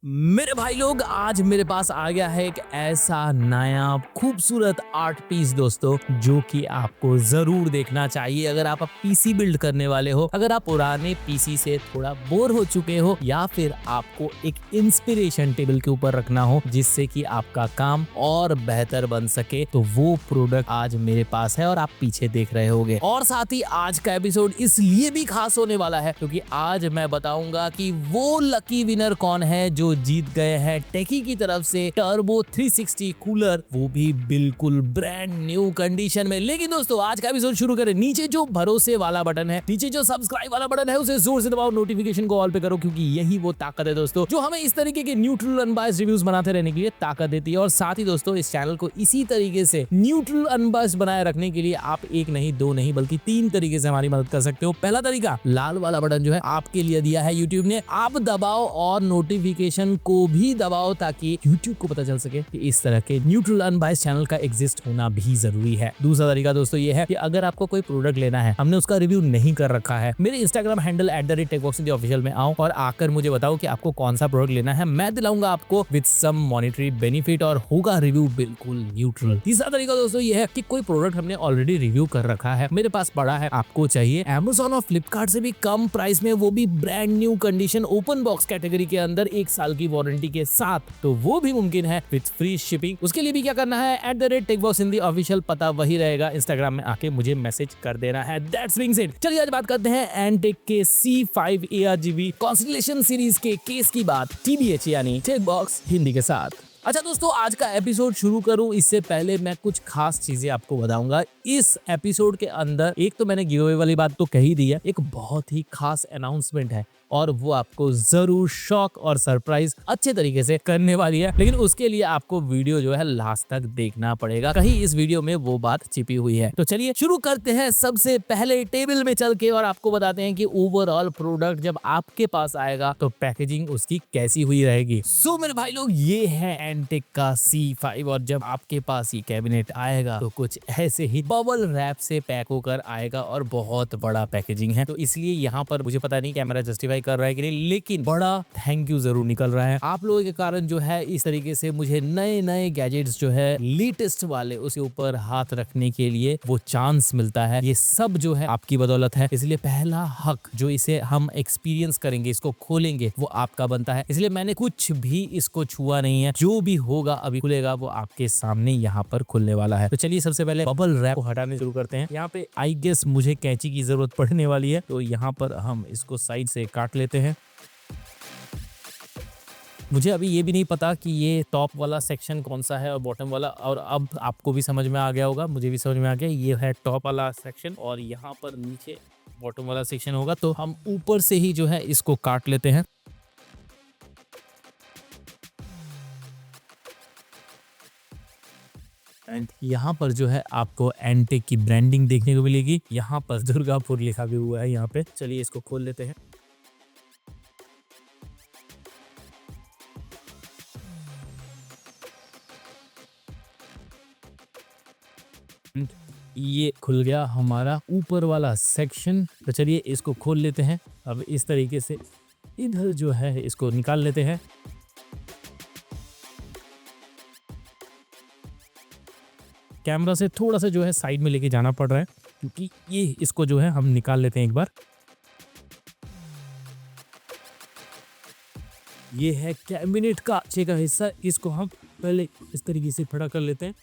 मेरे भाई लोग, आज मेरे पास आ गया है एक ऐसा नया खूबसूरत आर्ट पीस दोस्तों, जो कि आपको जरूर देखना चाहिए। अगर आप पीसी बिल्ड करने वाले हो, अगर आप पुराने पीसी से थोड़ा बोर हो चुके हो, या फिर आपको एक इंस्पिरेशन टेबल के ऊपर रखना हो जिससे कि आपका काम और बेहतर बन सके, तो वो प्रोडक्ट आज मेरे पास है और आप पीछे देख रहे होगे। और साथ ही आज का एपिसोड इसलिए भी खास होने वाला है क्योंकि आज मैं बताऊंगा कि वो लकी विनर कौन है जो जीत गए हैं टेकी की तरफ से टर्बो 360 कूलर, वो भी बिल्कुल ब्रांड न्यू कंडीशन में। लेकिन दोस्तों, आज का एपिसोड शुरू करें। नीचे जो भरोसे वाला बटन है, नीचे जो सब्सक्राइब वाला बटन है, उसे जोर से दबाओ, नोटिफिकेशन को ऑल पे करो, क्योंकि यही वो ताकत है दोस्तों जो हमें इस तरीके के न्यूट्रल अनबायस्ड रिव्यूज बनाते रहने के लिए ताकत देती है। और साथ ही दोस्तों, इस चैनल को इसी तरीके से न्यूट्रल अनबायस्ड बनाए रखने के लिए आप एक नहीं, दो नहीं, बल्कि 3 तरीके से हमारी मदद कर सकते हो। पहला तरीका, लाल वाला बटन जो है आपके लिए दिया है यूट्यूब ने, आप दबाओ और नोटिफिकेशन को भी दबाओ ताकि YouTube को पता चल सके कि इस तरह के न्यूट्रल अनबायस्ड चैनल का एग्जिस्ट होना भी जरूरी है। दूसरा तरीका दोस्तों ये है कि अगर आपको कोई प्रोडक्ट लेना है, हमने उसका रिव्यू नहीं कर रखा है, मेरे इंस्टाग्राम हैंडल @techboxindia में आओ और आकर मुझे बताओ कि आपको कौन सा प्रोडक्ट लेना है। मैं दिलाऊंगा आपको विद सम मॉनेटरी बेनिफिट और होगा रिव्यू बिल्कुल न्यूट्रल। तीसरा तरीका दोस्तों ये है कि कोई प्रोडक्ट हमने ऑलरेडी रिव्यू कर रखा है, मेरे पास पड़ा है, आपको चाहिए Amazon और फ्लिपकार्ट से भी कम प्राइस में, वो भी brand new condition open box category के अंदर 1 साल की वारंटी के साथ, तो वो भी मुमकिन है विद फ्री शिपिंग। उसके लिए भी क्या करना है, @techboxindia ऑफिशियल पता वही रहेगा, इंस्टाग्राम में आके मुझे मैसेज कर देना है। दैट्स बीइंग सेड, चलिए आज बात करते हैं एंटेक के C5 ARGB कॉन्स्टलेशन सीरीज के केस की बात, TBH यानी टेकबॉक्स हिंदी के साथ। अच्छा दोस्तों, आज का एपिसोड शुरू करूं इससे पहले मैं कुछ खास चीजें आपको बताऊंगा। इस एपिसोड के अंदर एक तो मैंने गिव अवे वाली बात तो कही दी है, एक बहुत ही खास अनाउंसमेंट है और वो आपको जरूर शॉक और सरप्राइज अच्छे तरीके से करने वाली है। लेकिन उसके लिए आपको वीडियो जो है लास्ट तक देखना पड़ेगा, कहीं इस वीडियो में वो बात छिपी हुई है। तो चलिए शुरू करते हैं सबसे पहले टेबल में चल के और आपको बताते हैं कि ओवरऑल प्रोडक्ट जब आपके पास आएगा तो पैकेजिंग उसकी कैसी हुई रहेगी। सो मेरे भाई लोग, ये है एंटेक का C5 और जब आपके पास ये कैबिनेट आएगा तो कुछ ऐसे ही बबल रैप से पैक होकर आएगा और बहुत बड़ा पैकेजिंग है। तो इसलिए यहाँ पर मुझे पता नहीं कैमरा जस्टिफाई कर रहा है कि नहीं, लेकिन बड़ा थैंक यू जरूर निकल रहा है आप लोगों के कारण। जो है इस तरीके से मुझे नए नए गैजेट्स जो है लेटेस्ट वाले उसके ऊपर हाथ रखने के लिए वो चांस मिलता है, ये सब जो है आपकी बदौलत है। इसलिए पहला हक जो इसे हम एक्सपीरियंस करेंगे, इसको खोलेंगे, वो आपका बनता है। इसलिए मैंने कुछ भी इसको छुआ नहीं है, जो भी होगा अभी खुलेगा वो आपके सामने यहाँ पर खुलने वाला है। तो चलिए सबसे पहले बबल रैप को हटाने शुरू करते हैं। यहाँ पे आई गेस मुझे कैंची की जरूरत पड़ने वाली है, तो यहाँ पर हम इसको साइड से काट लेते हैं। मुझे अभी ये भी नहीं पता कि ये टॉप वाला सेक्शन कौन सा है और बॉटम वाला, और अब आपको भी समझ में आ गया होगा, मुझे भी समझ में आ गया, ये है टॉप वाला सेक्शन और यहाँ पर नीचे बॉटम वाला सेक्शन होगा। तो हम ऊपर से ही जो है इसको काट लेते हैं। एंड यहाँ पर जो है आपको एंटेक की ब्रांडिंग देखने को मिलेगी, यहाँ पर दुर्गापुर लिखा भी हुआ है यहाँ पे। चलिए इसको खोल लेते हैं। ये खुल गया हमारा ऊपर वाला सेक्शन। तो चलिए इसको खोल लेते हैं। अब इस तरीके से इधर जो है इसको निकाल लेते हैं। कैमरा से थोड़ा सा जो है साइड में लेके जाना पड़ रहा है क्योंकि ये इसको जो है हम निकाल लेते हैं एक बार। ये है कैबिनेट का नीचे का हिस्सा, इसको हम पहले इस तरीके से खड़ा कर लेते हैं।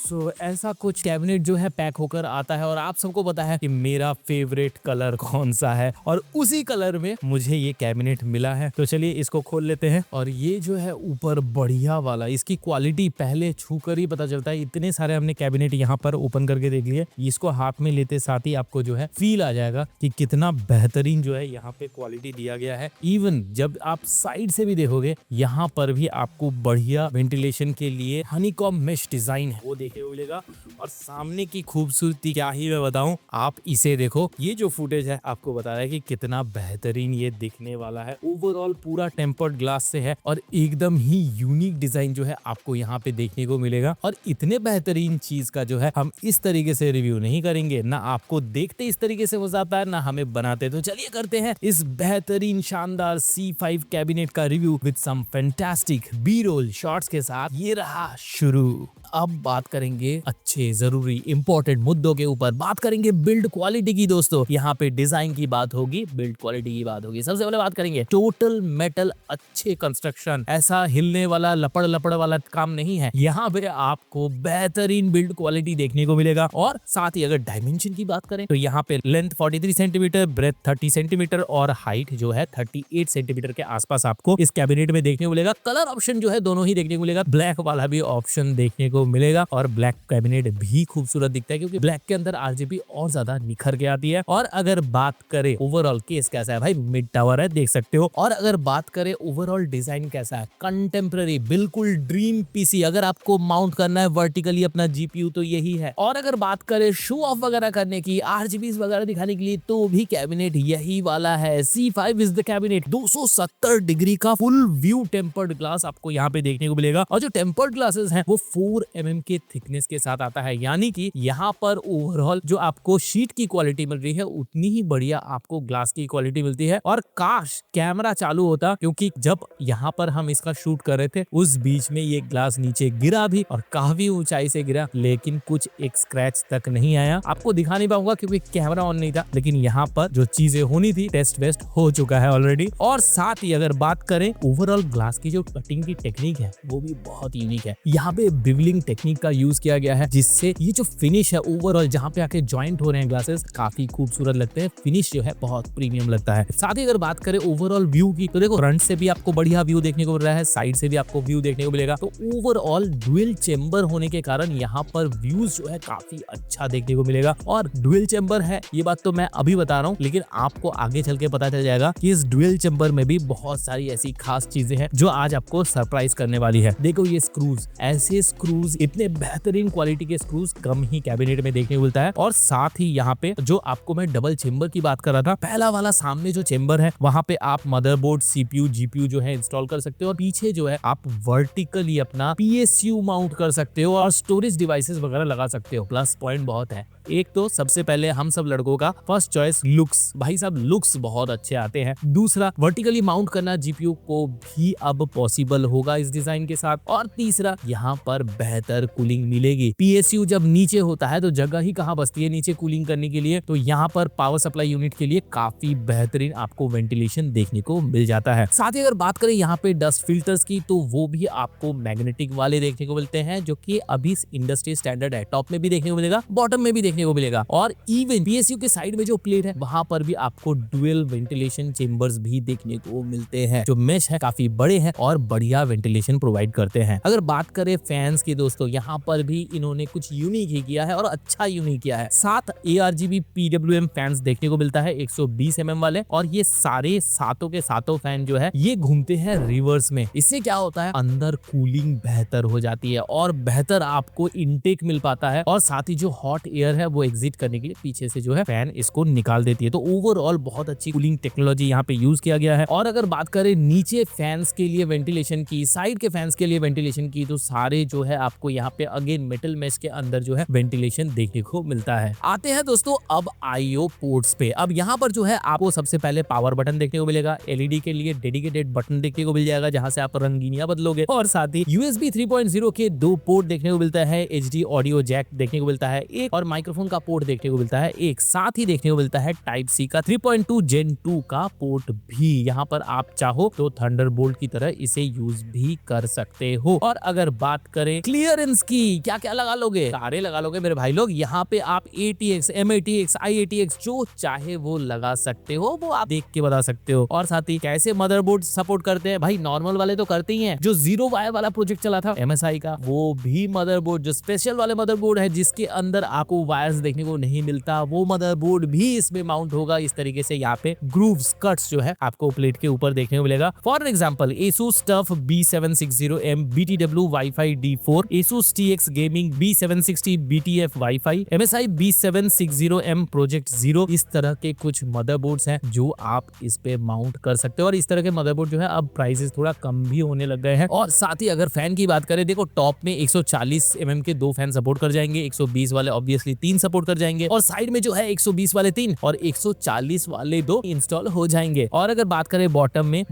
सो ऐसा कुछ कैबिनेट जो है पैक होकर आता है और आप सबको पता है कि मेरा फेवरेट कलर कौन सा है और उसी कलर में मुझे ये कैबिनेट मिला है। तो चलिए इसको खोल लेते हैं। और ये जो है ऊपर बढ़िया वाला, इसकी क्वालिटी पहले छूकर ही पता चलता है। इतने सारे हमने कैबिनेट यहाँ पर ओपन करके देख लिए, इसको हाथ में लेते साथ ही आपको जो है फील आ जाएगा कि कितना बेहतरीन जो है यहाँ पे क्वालिटी दिया गया है। इवन जब आप साइड से भी देखोगे, यहाँ पर भी आपको बढ़िया वेंटिलेशन के लिए हनीकॉम मेश डिजाइन है, वो देखिए देखने को मिलेगा। और सामने की खूबसूरती क्या ही मैं बताऊं, आप इसे देखो। ये जो फुटेज है आपको बता रहा है कि कितना बेहतरीन ये दिखने वाला है। ओवरऑल पूरा टेम्पर्ड ग्लास से है और एकदम ही यूनिक डिजाइन जो है आपको यहाँ पे देखने को मिलेगा। और इतने बेहतरीन चीज का जो है हम इस तरीके से रिव्यू नहीं करेंगे, ना आपको देखते इस तरीके से मजा आता है, ना हमें बनाते। तो चलिए करते हैं इस बेहतरीन शानदार C5 कैबिनेट का review with some fantastic B roll shots के साथ। ये रहा शुरू। अब बात करेंगे अच्छे जरूरी इंपॉर्टेंट मुद्दों के ऊपर। बात करेंगे बिल्ड क्वालिटी की दोस्तों। यहाँ पे डिजाइन की बात होगी, बिल्ड क्वालिटी की बात होगी। सबसे पहले बात करेंगे टोटल मेटल अच्छे कंस्ट्रक्शन, ऐसा हिलने वाला लपड़ लपड़ वाला काम नहीं है। यहाँ पे आपको बेहतरीन बिल्ड क्वालिटी देखने को मिलेगा। और साथ ही अगर डायमेंशन की बात करें तो यहाँ पे लेंथ 43 सेंटीमीटर, ब्रेथ 30 सेंटीमीटर और हाइट जो है 38 सेंटीमीटर के आसपास आपको इस कैबिनेट में देखने को मिलेगा। कलर ऑप्शन जो है दोनों ही देखने को मिलेगा, ब्लैक वाला भी ऑप्शन देखने को मिलेगा। और ब्लैक कैबिनेट भी खूबसूरत दिखता है क्योंकि ब्लैक के अंदर आरजीबी और ज्यादा निखर के आती है। और अगर बात करें ओवरऑल केस कैसा है, भाई मिड टावर है देख सकते हो। और अगर बात करें ओवरऑल डिजाइन कैसा है, कंटेम्पररी बिल्कुल ड्रीम पीसी। अगर आपको माउंट करना है वर्टिकली अपना जीपीयू तो यही है। और अगर बात करें शो ऑफ वगैरह करने की, आरजीबी वगैरह दिखाने के लिए, तो भी कैबिनेट यही वाला है। C5 is the cabinet. 270 degree का फुल व्यू टेम्पर्ड ग्लास आपको यहाँ पे देखने को मिलेगा। और जो टेम्पर्ड ग्लासेस हैं वो 4 mm के थिकनेस के साथ आता है, यानी कि यहाँ पर ओवरऑल जो आपको शीट की क्वालिटी मिल रही है उतनी ही बढ़िया आपको ग्लास की क्वालिटी मिलती है। और काश कैमरा चालू होता, क्योंकि जब यहाँ पर हम इसका शूट कर रहे थे उस बीच में ये ग्लास नीचे गिरा भी और काफी ऊंचाई से गिरा, लेकिन कुछ एक स्क्रैच तक नहीं आया। आपको दिखा नहीं पाऊंगा क्योंकि कैमरा ऑन नहीं था, लेकिन यहाँ पर जो चीजें होनी थी टेस्ट वेस्ट हो चुका है ऑलरेडी। और साथ ही अगर बात करें ओवरऑल ग्लास की जो कटिंग की टेक्निक है वो भी बहुत यूनिक है। यहाँ पे बिवलिंग टेक्निक का यूज किया गया है, जिससे ये जो फिनिश है ओवरऑल जहाँ पे आके ज्वाइंट हो रहे हैं ग्लासेस काफी खूबसूरत लगते हैं। फिनिश जो है बहुत प्रीमियम लगता है। साथ ही अगर बात करें ओवरऑल व्यू की तो देखो फ्रंट से भी आपको बढ़िया व्यू देखने को मिल रहा है, साइड से भी आपको व्यू देखने को मिलेगा। तो ओवरऑल डुअल चेंबर होने के कारण यहाँ पर व्यूज जो है काफी अच्छा देखने को मिलेगा। और डुअल चेंबर है ये बात तो मैं अभी बता रहा हूँ, लेकिन आपको आगे चल के पता चल जाएगा कि इस डुअल चेंबर में भी बहुत सारी ऐसी खास चीजें हैं जो आज आपको सरप्राइज करने वाली है। देखो ये स्क्रूज, ऐसे स्क्रूज, इतने बेहतरीन क्वालिटी के स्क्रूज कम ही कैबिनेट में देखने को मिलता है। और साथ ही यहाँ पे जो आपको मैं डबल चेंबर की बात कर रहा था, पहला वाला सामने जो चेंबर है वहां पे आप मदरबोर्ड, सीपीयू, जीपीयू जो है इंस्टॉल कर सकते हो। और पीछे जो है आप वर्टिकली अपना पीएसयू माउंट कर सकते हो और स्टोरेज डिवाइसेस वगैरह लगा सकते हो। प्लस पॉइंट बहुत है। एक तो सबसे पहले हम सब लड़कों का फर्स्ट चॉइस लुक्स, भाई साहब लुक्स बहुत अच्छे आते हैं। दूसरा वर्टिकली माउंट करना जीपीयू को भी अब पॉसिबल होगा इस डिजाइन के साथ। और तीसरा यहाँ पर बेहतर कूलिंग मिलेगी। पीएसयू जब नीचे होता है तो जगह ही कहाँ बचती है नीचे कूलिंग करने के लिए, तो यहाँ पर पावर सप्लाई यूनिट के लिए काफी बेहतरीन आपको वेंटिलेशन देखने को मिल जाता है। साथ ही अगर बात करें यहाँ पे डस्ट फिल्टर्स की तो वो भी आपको मैग्नेटिक वाले देखने को मिलते हैं, जो कि अभी इंडस्ट्री स्टैंडर्ड है। टॉप में भी देखने को मिलेगा, बॉटम में भी देखने को मिलेगा। और इवन पीएसयू के साइड में जो प्लेट है वहां पर भी आपको डुअल वेंटिलेशन चेंबर्स भी देखने को मिलते हैं, जो मेश है काफी बड़े हैं और बढ़िया वेंटिलेशन प्रोवाइड करते हैं। अगर बात करें फैंस की दोस्तों, यहाँ पर भी इन्होंने कुछ यूनिक ही किया है और अच्छा यूनिक किया है। 7 ARGB PWM फैंस देखने को मिलता है 120 mm वाले। और ये सारे सातों के सातों फैन जो है ये घूमते हैं रिवर्स में। इससे क्या होता है, अंदर कूलिंग बेहतर हो जाती है और बेहतर आपको इनटेक मिल पाता है। और साथ ही जो हॉट एयर है वो एग्जिट करने के लिए पीछे से जो है फैन इसको निकाल देती है। तो ओवरऑल बहुत अच्छी कूलिंग टेक्नोलॉजी यहाँ पे यूज किया गया है। और अगर बात करें नीचे फैंस के लिए वेंटिलेशन की, साइड के फैंस के लिए वेंटिलेशन की, तो सारे जो है आपको यहाँ पे अगेन मेटल मेश के अंदर जो है वेंटिलेशन देखने को मिलता है। आते हैं दोस्तों अब IO पोर्ट्स पे। अब यहाँ पर जो है आपको सबसे पहले पावर बटन देखने को मिलेगा। LED के लिए डेडिकेटेड बटन देखने को मिल जाएगा जहां से आप रंगीनियां बदलोगे। और साथ ही USB 3.0 के 2 पोर्ट देखने को मिलता है। HD ऑडियो जैक देखने को मिलता है एक, और माइक्रोफोन का पोर्ट देखने को मिलता है एक। साथ ही देखने को मिलता है Type-C का 3.2 Gen 2 का पोर्ट भी। यहाँ पर आप चाहो तो थंडरबोल्ट की तरह इसे यूज भी कर सकते हो। और अगर बात करें क्लियरेंस की, क्या क्या लगा लोगे, सारे लगा लोगे मेरे भाई लोग। यहाँ पे आप ATX, MATX, IATX जो चाहे वो लगा सकते हो, वो आप देख के बता सकते हो। और साथ ही कैसे मदरबोर्ड सपोर्ट करते हैं, भाई नॉर्मल वाले तो करते ही हैं। जो 0 वायर वाला प्रोजेक्ट चला था MSI का, वो भी मदरबोर्ड जो स्पेशल वाले मदरबोर्ड है जिसके अंदर आपको वायर्स देखने को नहीं मिलता, वो मदरबोर्ड भी इसमें माउंट होगा। इस तरीके से यहाँ पे ग्रूव्स कट्स जो है आपको प्लेट के ऊपर देखने को मिलेगा। For example ASUS TUF B760M BTW Wi-Fi D4, ASUS TX Gaming B760 BTF Wi-Fi, MSI B760M Project Zero, इस तरह के कुछ मदरबोर्ड्स हैं जो आप इस पे माउंट कर सकते हो। और इस तरह के मदरबोर्ड जो है अब प्राइसेस थोड़ा कम भी होने लग गए हैं। और साथ ही अगर फैन की बात करें, देखो टॉप में 140 mm के 2 फैन सपोर्ट कर जाएंगे, 120 वाले ऑब्वियसली 3 सपोर्ट कर जाएंगे, और साइड में जो है 120 वाले 3 और 140 वाले 2 इंस्टॉल हो जाएंगे। और अगर बात करें बॉटम में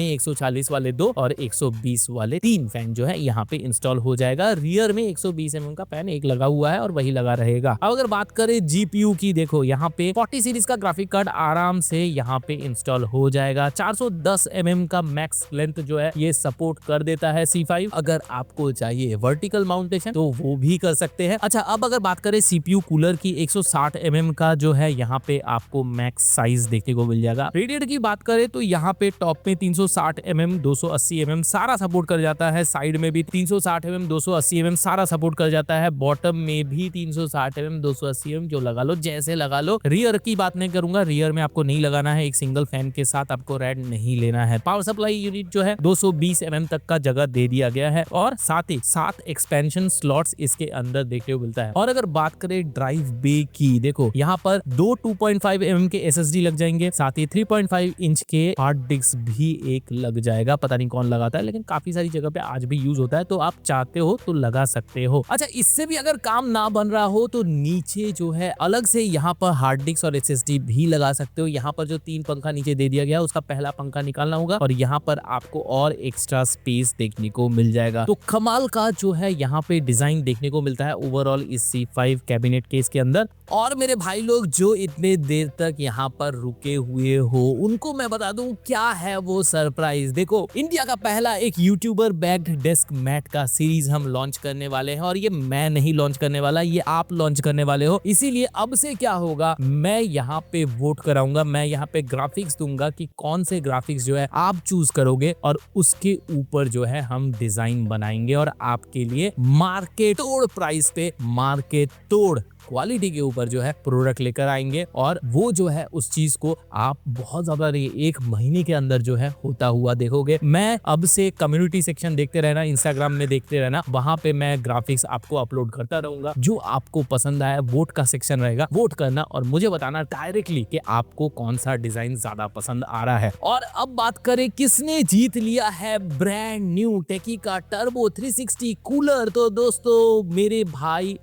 140 वाले 2 और 120 वाले 3 फैन जो है यहाँ पे इंस्टॉल हो जाएगा। रियर में 120 mm का फैन एक लगा हुआ है और वही लगा रहेगा। अब अगर बात करें GPU की, देखो यहाँ पे 40 सीरीज का ग्राफिक कार्ड आराम से यहाँ पे इंस्टॉल हो जाएगा। 410 mm का मैक्स लेंथ जो है ये सपोर्ट कर देता है C5। अगर आपको चाहिए वर्टिकल माउंटेशन तो वो भी कर सकते हैं। अच्छा, अब अगर बात करें CPU कूलर की, 160 mm का जो है यहाँ पे आपको मैक्स साइज देखने को मिल जाएगा। रेडिएटर की बात करें तो यहाँ पे टॉप में 360 mm 280 mm सारा सपोर्ट कर जाता है, साइड में भी 360 mm 280 mm सारा सपोर्ट कर जाता है, बॉटम में भी 360 mm 280 mm जो लगा लो जैसे लगा लो। रियर की बात नहीं करूंगा, रियर में आपको नहीं लगाना है, एक सिंगल फैन के साथ आपको रेड नहीं लेना है। पावर सप्लाई यूनिट जो है 220 mm तक का जगह दे दिया गया है और साथ ही 7 एक्सपेंशन स्लॉट्स इसके अंदर देखने को मिलता है। और अगर बात करें ड्राइव बे की, देखो यहाँ पर 2 2.5 mm के SSD लग जाएंगे, साथ ही 3.5 इंच के हार्ड डिस्क भी एक लग जाएगा। पता नहीं कौन लगाता है, लेकिन काफी सारी जगह पे आज भी यूज होता है, तो आप चाहते हो तो लगा सकते हो। अच्छा, इससे भी अगर काम ना बन रहा हो तो नीचे जो है अलग से यहाँ पर हार्ड डिस्क और SSD भी लगा सकते हो। यहाँ पर जो 3 पंखा नीचे दे दिया गया उसका पहला पंखा निकालना होगा और यहाँ पर आपको और एक्स्ट्रा स्पेस देखने को मिल जाएगा। तो कमाल का जो है यहाँ पे डिजाइन देखने को मिलता है ओवरऑल इस C5 कैबिनेट केस के अंदर। और मेरे भाई लोग जो इतने देर तक यहाँ पर रुके हुए हो उनको मैं बता दूं क्या है वो सरप्राइज। देखो, इंडिया का पहला एक यूट्यूबर बैग्ड डेस्क मैट का सीरीज हम लॉन्च करने वाले हैं और ये मैं नहीं लॉन्च करने वाला, ये आप लॉन्च करने वाले हो। इसीलिए अब से क्या होगा, मैं यहाँ पे वोट कराऊंगा, मैं यहाँ पे ग्राफिक्स दूंगा कि कौन से ग्राफिक्स जो है आप चूज करोगे और उसके ऊपर जो है हम डिजाइन बनाएंगे और आपके लिए मार्केट तोड़ प्राइस पे मार्केट तोड़ क्वालिटी के ऊपर जो है प्रोडक्ट लेकर आएंगे। और वो जो है उस चीज को आप बहुत ज्यादा 1 महीने के अंदर जो है होता हुआ देखोगे। मैं अब से कम्युनिटी सेक्शन देखते रहना, इंस्टाग्राम में देखते रहना, वहां पे मैं ग्राफिक्स आपको अपलोड करता रहूंगा। जो आपको पसंद आया, वोट का सेक्शन रहेगा, वोट करना और मुझे बताना डायरेक्टली कि आपको कौन सा डिजाइन ज्यादा पसंद आ रहा है। और अब बात करें किसने जीत लिया है ब्रांड न्यू टेकी का टर्बो 360 कूलर, तो दोस्तों मेरे भाई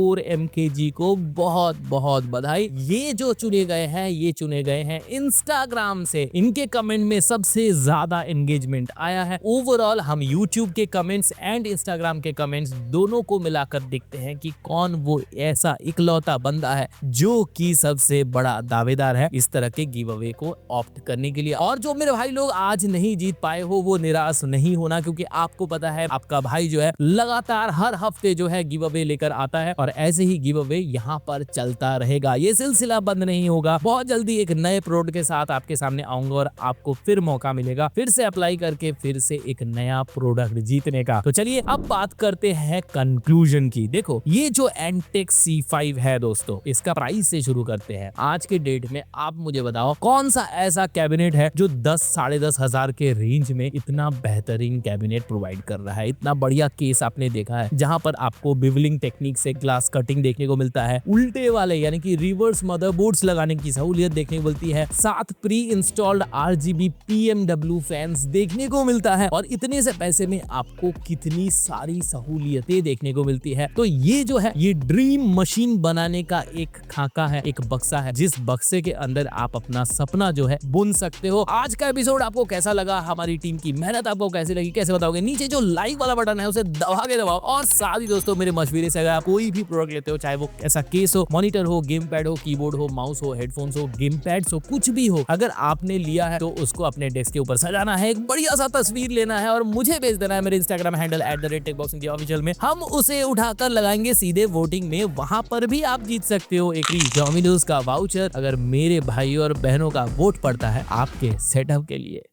print_MKG को बहुत बहुत बधाई। ये जो चुने गए हैं, ये चुने गए हैं इंस्टाग्राम से। इनके कमेंट में सबसे ज्यादा एंगेजमेंट आया है। ओवरऑल हम यूट्यूब के कमेंट्स एंड इंस्टाग्राम के कमेंट्स दोनों को मिलाकर देखते हैं कि कौन वो ऐसा इकलौता बंदा है जो कि सबसे बड़ा दावेदार है इस तरह के गिव अवे को ऑप्ट करने के लिए। और जो मेरे भाई लोग आज नहीं जीत पाए हो वो निराश नहीं होना, क्योंकि आपको पता है आपका भाई जो है लगातार हर हफ्ते जो है गिव अवे लेकर आता है और ऐसे ही गिव अवे यहाँ पर चलता रहेगा। ये सिलसिला बंद नहीं होगा। बहुत जल्दी एक नए प्रोडक्ट के साथ आपके सामने आऊंगा और आपको फिर मौका मिलेगा फिर से अप्लाई करके फिर से एक नया प्रोडक्ट जीतने का। तो चलिए अब बात करते हैं कंक्लूजन की। देखो, ये जो एंटेक C5 है दोस्तों, इसका प्राइस से शुरू करते हैं। आज के डेट में आप मुझे बताओ कौन सा ऐसा कैबिनेट है जो 10 साढ़े 10 हजार के रेंज में इतना बेहतरीन कैबिनेट प्रोवाइड कर रहा है। इतना बढ़िया केस आपने देखा है जहां पर आपको बिवलिंग टेक्निक से ग्लास कटिंग देखने को मिलता है, उल्टे वाले यानी कि रिवर्स मदरबोर्ड्स लगाने की सहूलियत देखने को मिलती है, साथ pre installed RGB PMW fans देखने को मिलता है और इतने से पैसे में आपको कितनी सारी सहूलियतें देखने को मिलती है। तो ये जो है ये ड्रीम मशीन बनाने का एक खाका है, एक बक्सा है, जिस बक्से के अंदर आप अपना सपना जो है बुन सकते हो। आज का एपिसोड आपको कैसा लगा, हमारी टीम की मेहनत आपको कैसी लगी, कैसे बताओगे? नीचे जो लाइक वाला बटन है उसे दबा के दबाओ। और साथ ही दोस्तों मेरे मशवरे से अगर आप कोई भी प्रोडक्ट लेते हो, चाहे वो ऐसा केस हो, मॉनिटर हो, गेम पैड हो, कीबोर्ड हो, माउस हो, हेडफोन्स हो, गेम पैड्स हो, कुछ भी हो, अगर आपने लिया है तो उसको अपने डेस्क के ऊपर सजाना है, एक बढ़िया सा तस्वीर लेना है और मुझे भेज देना है मेरे इंस्टाग्राम हैंडल @techboxindia ऑफिशियल में। हम उसे उठाकर लगाएंगे सीधे वोटिंग में, वहां पर भी आप जीत सकते हो एक डोमिनोज का वाउचर अगर मेरे भाई और बहनों का वोट पड़ता है आपके सेटअप के लिए।